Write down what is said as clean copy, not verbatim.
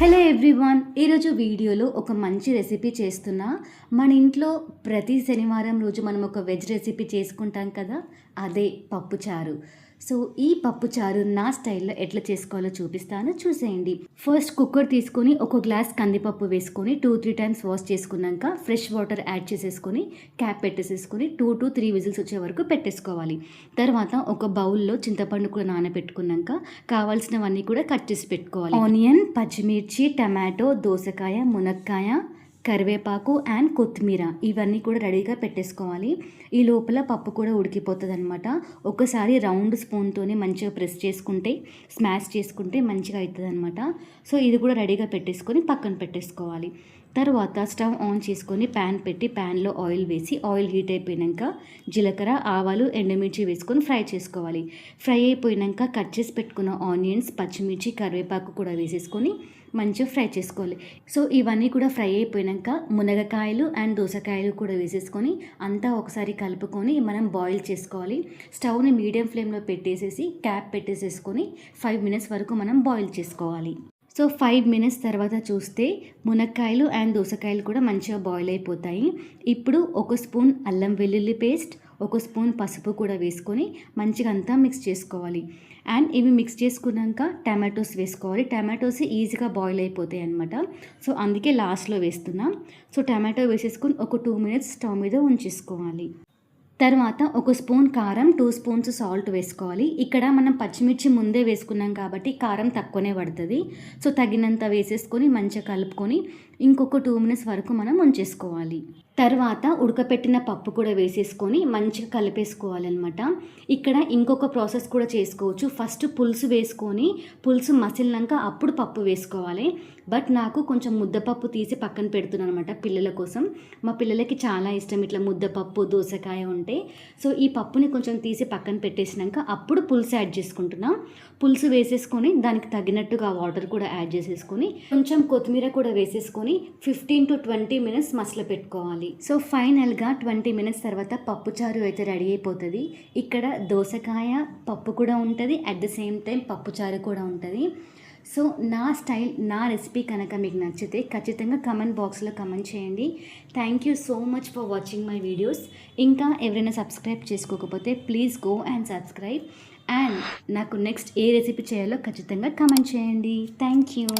Hello everyone, ఈరోజు వీడియోలో ఒక మంచి రెసిపీ చేస్తున్నా. మన ఇంట్లో ప్రతి శనివారం రోజు మనం ఒక వెజ్ రెసిపీ చేసుకుంటాం కదా, అదే పప్పుచారు. సో ఈ పప్పుచారు నా స్టైల్లో ఎట్లా చేసుకోవాలో చూపిస్తాను, చూసేయండి. ఫస్ట్ కుక్కర్ తీసుకొని ఒక గ్లాస్ కందిపప్పు వేసుకొని 2-3 టైమ్స్ వాష్ చేసుకున్నాక ఫ్రెష్ వాటర్ యాడ్ చేసేసుకొని క్యాప్ పెట్టేసేసుకొని 2 to 3 విజిల్స్ వచ్చే వరకు పెట్టేసుకోవాలి. తర్వాత ఒక బౌల్లో చింతపండు కూడా నానబెట్టుకున్నాక కావాల్సినవన్నీ కూడా కట్ చేసి పెట్టుకోవాలి. ఆనియన్, పచ్చిమిర్చి, టమాటో, దోసకాయ, మునక్కాయ, కరివేపాకు అండ్ కొత్తిమీర ఇవన్నీ కూడా రెడీగా పెట్టేసుకోవాలి. ఈ లోపల పప్పు కూడా ఉడికిపోతుంది అనమాట. ఒకసారి రౌండ్ స్పూన్తోనే మంచిగా ప్రెస్ చేసుకుంటే, స్మాష్ చేసుకుంటే మంచిగా అవుతుంది అనమాట. సో ఇది కూడా రెడీగా పెట్టేసుకొని పక్కన పెట్టేసుకోవాలి. తర్వాత స్టవ్ ఆన్ చేసుకొని ప్యాన్ పెట్టి ప్యాన్లో ఆయిల్ వేసి ఆయిల్ హీట్ అయిపోయాక జీలకర్ర, ఆవాలు, ఎండుమిర్చి వేసుకొని ఫ్రై చేసుకోవాలి. ఫ్రై అయిపోయాక కట్ చేసి పెట్టుకున్న ఆనియన్స్, పచ్చిమిర్చి, కరివేపాకు కూడా వేసేసుకొని మంచిగా ఫ్రై చేసుకోవాలి. సో ఇవన్నీ కూడా ఫ్రై అయిపోయాక మునగకాయలు అండ్ దోసకాయలు కూడా వేసేసుకొని అంతా ఒకసారి కలుపుకొని మనం బాయిల్ చేసుకోవాలి. స్టవ్ని మీడియం ఫ్లేమ్లో పెట్టేసేసి క్యాప్ పెట్టేసేసుకొని 5 minutes వరకు మనం బాయిల్ చేసుకోవాలి. సో 5 minutes తర్వాత చూస్తే మునక్కాయలు అండ్ దోసకాయలు కూడా మంచిగా బాయిల్ అయిపోతాయి. ఇప్పుడు 1 స్పూన్ అల్లం వెల్లుల్లి పేస్ట్, 1 స్పూన్ పసుపు కూడా వేసుకొని మంచిగా అంతా మిక్స్ చేసుకోవాలి. అండ్ ఇవి మిక్స్ చేసుకున్నాక టమాటోస్ వేసుకోవాలి. టమాటోస్ ఈజీగా బాయిల్ అయిపోతాయి అనమాట. సో అందుకే లాస్ట్లో వేస్తున్నాం. సో టమాటో వేసేసుకొని ఒక 2 minutes స్టవ్ మీద ఉంచేసుకోవాలి. తర్వాత 1 స్పూన్ కారం, 2 స్పూన్స్ సాల్ట్ వేసుకోవాలి. ఇక్కడ మనం పచ్చిమిర్చి ముందే వేసుకున్నాం కాబట్టి కారం తక్కువనే పడుతుంది. సో తగినంత వేసేసుకొని మంచిగా కలుపుకొని ఇంకొక 2 minutes వరకు మనం ఉంచేసుకోవాలి. తర్వాత ఉడకపెట్టిన పప్పు కూడా వేసేసుకొని మంచిగా కలిపేసుకోవాలన్నమాట. ఇక్కడ ఇంకొక ప్రాసెస్ కూడా చేసుకోవచ్చు. ఫస్ట్ పులుసు వేసుకొని పులుసు మసిలినాక అప్పుడు పప్పు వేసుకోవాలి. బట్ నాకు కొంచెం ముద్దపప్పు తీసి పక్కన పెడుతున్నాను అనమాట పిల్లల కోసం. మా పిల్లలకి చాలా ఇష్టం ఇట్లా ముద్దపప్పు, దోసకాయ ఉంటే. సో ఈ పప్పుని కొంచెం తీసి పక్కన పెట్టేసినాక అప్పుడు పులుసు యాడ్ చేసుకుంటున్నాం. పులుసు వేసేసుకొని దానికి తగినట్టుగా వాటర్ కూడా యాడ్ చేసేసుకొని కొంచెం కొత్తిమీర కూడా వేసేసుకొని 15 to 20 minutes మసలు పెట్టుకోవాలి. సో ఫైనల్గా 20 minutes తర్వాత పప్పుచారు అయితే రెడీ అయిపోతుంది. ఇక్కడ దోసకాయ పప్పు కూడా ఉంటుంది, అట్ ద సేమ్ టైం పప్పుచారు కూడా ఉంటుంది. సో నా స్టైల్, నా రెసిపీ కనుక మీకు నచ్చితే ఖచ్చితంగా కమెంట్ బాక్స్లో కమెంట్ చేయండి. Thank you so much for watching my videos. ఇంకా ఎవరైనా సబ్స్క్రైబ్ చేసుకోకపోతే please go and subscribe. And నాకు నెక్స్ట్ ఏ రెసిపీ చేయాలో ఖచ్చితంగా కమెంట్ చేయండి. Thank you.